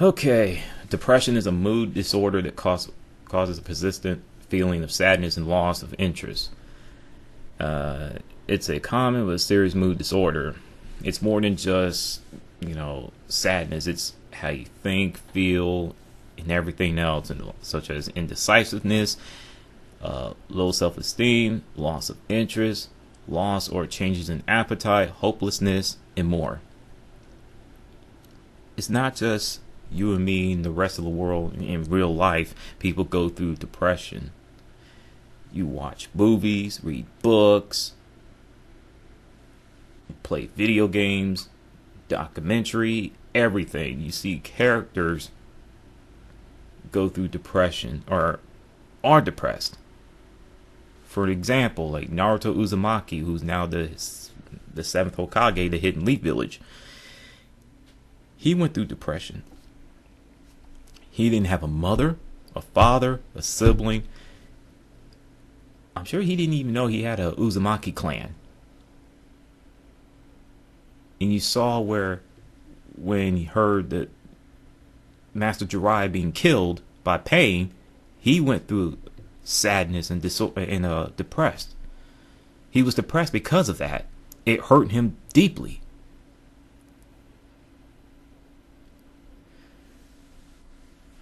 Okay, depression is a mood disorder that causes a persistent feeling of sadness and loss of interest. It's a common but serious mood disorder. It's more than just, sadness. It's how you think, feel, and everything else, such as indecisiveness, low self esteem, loss of interest, loss or changes in appetite, hopelessness, and more. It's not just you and me and the rest of the world. In real life, people go through depression. You watch movies, read books, play video games, documentary, everything. You see characters go through depression or are depressed. For example, like Naruto Uzumaki, who's now the seventh Hokage, the Hidden Leaf Village. He went through depression. He didn't have a mother, a father, a sibling. I'm sure he didn't even know he had a Uzumaki clan. And you saw where, when he heard that Master Jiraiya being killed by Pain, he went through sadness and depressed. He was depressed because of that. It hurt him deeply.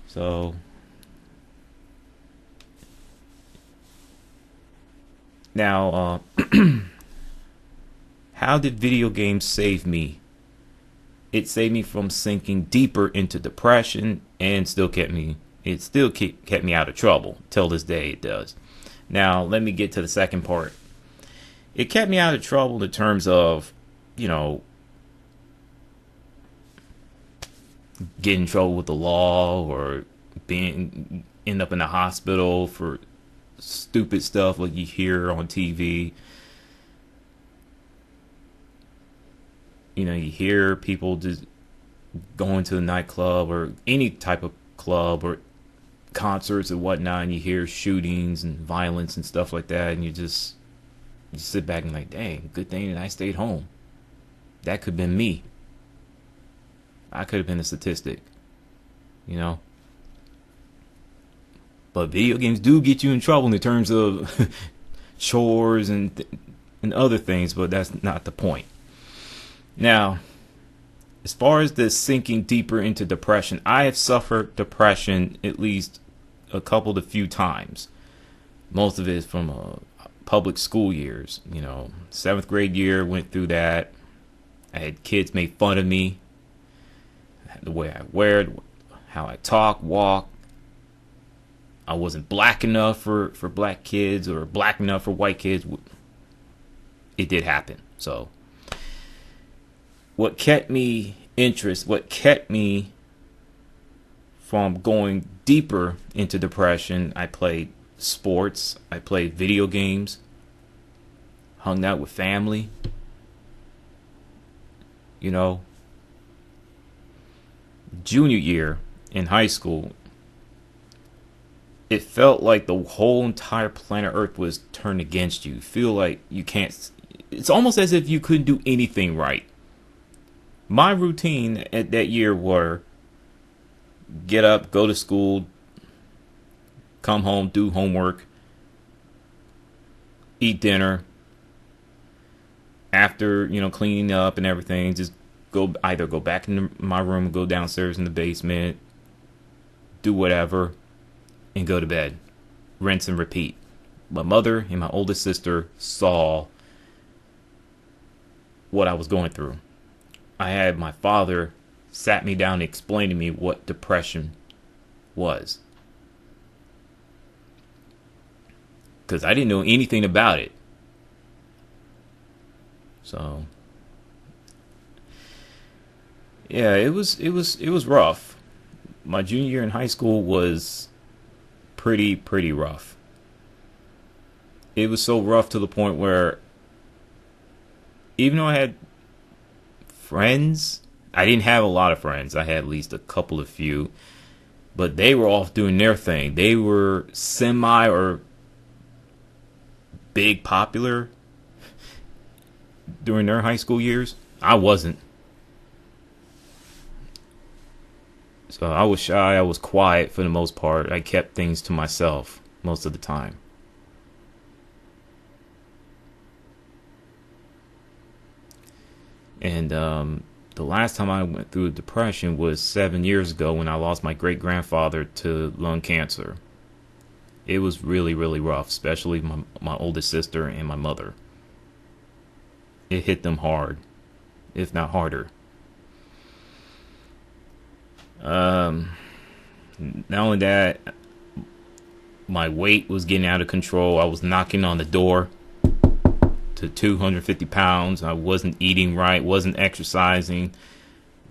So now, how did video games save me? It saved me from sinking deeper into depression, and it still kept me out of trouble. Till this day it does. Now let me get to the second part. It kept me out of trouble in terms of, get in trouble with the law or end up in the hospital for stupid stuff like you hear on TV. You hear people just going to a nightclub or any type of club or concerts and whatnot, and you hear shootings and violence and stuff like that, and you sit back and like, dang, good thing that I stayed home. That could have been me. I could have been a statistic, But video games do get you in trouble in terms of chores and other things, but that's not the point. Now, as far as the sinking deeper into depression, I have suffered depression at least a few times. Most of it is from public school years. 7th grade year, went through that. I had kids make fun of me. The way I wear, how I talk, walk. I wasn't black enough for black kids or black enough for white kids. It did happen. So what kept me from going deeper into depression, I played sports, I played video games, hung out with family, Junior year in high school, it felt like the whole entire planet Earth was turned against you. Feel like you can't. It's almost as if you couldn't do anything right. My routine at that year were get up, go to school, come home, do homework, eat dinner. After cleaning up and everything, just either go back into my room, go downstairs in the basement, do whatever, and go to bed. Rinse and repeat. My mother and my oldest sister saw what I was going through. I had my father sat me down and explained to me what depression was. Because I didn't know anything about it. So yeah, it was rough. My junior year in high school was pretty rough. It was so rough to the point where even though I had friends, I didn't have a lot of friends. I had at least a couple of few, but they were off doing their thing. They were semi or big popular during their high school years. I wasn't. So I was shy, I was quiet for the most part. I kept things to myself most of the time. And the last time I went through a depression was 7 years ago when I lost my great grandfather to lung cancer. It was really, really rough, especially my oldest sister and my mother. It hit them hard, if not harder. Not only that, my weight was getting out of control. I was knocking on the door to 250 pounds. I wasn't eating right, wasn't exercising,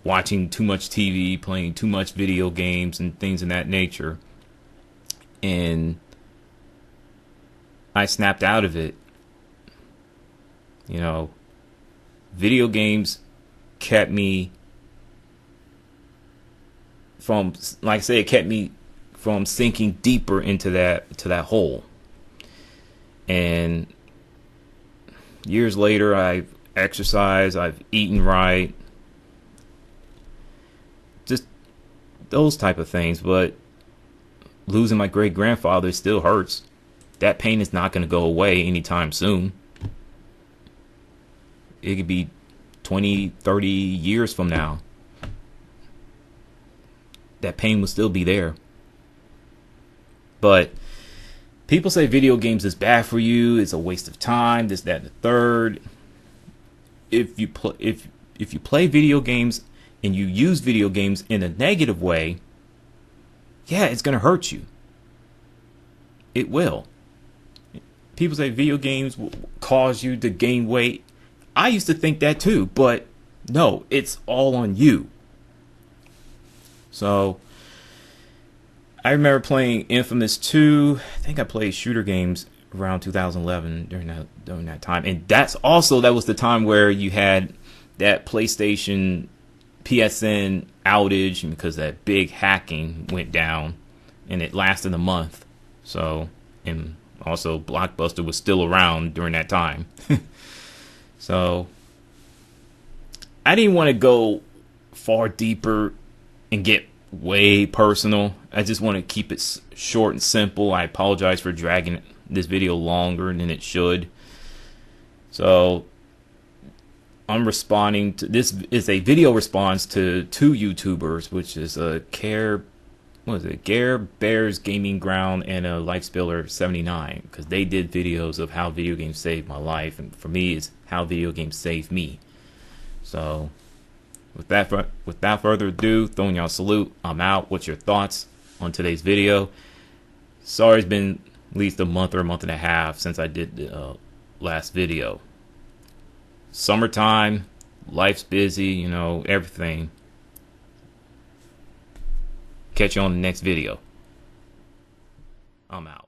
watching too much TV, playing too much video games and things of that nature. And I snapped out of it. You know, video games kept me from, like I say, it kept me from sinking deeper into that hole. And years later, I've exercised, I've eaten right, just those type of things. But losing my great grandfather still hurts. That pain is not going to go away anytime soon. It could be 20, 30 years from now. That pain will still be there. But people say video games is bad for you. It's a waste of time. This, that, and the third. If you play video games and you use video games in a negative way, yeah, it's gonna hurt you. It will. People say video games will cause you to gain weight. I used to think that too, but no, it's all on you. So I remember playing Infamous 2. I think I played shooter games around 2011 during that time. And that was the time where you had that PlayStation PSN outage because that big hacking went down and it lasted a month. So, and also Blockbuster was still around during that time. So I didn't want to go far deeper and get way personal. I just want to keep it short and simple. I apologize for dragging this video longer than it should. So I'm responding to this is a video response to two YouTubers, which is Care Bears Gaming Ground and Life Spiller 79, because they did videos of how video games saved my life, and for me, it's how video games saved me. So without further ado, throwing y'all a salute. I'm out. What's your thoughts on today's video? Sorry, it's been at least a month or a month and a half since I did the last video. Summertime, life's busy, you know, everything. Catch you on the next video. I'm out.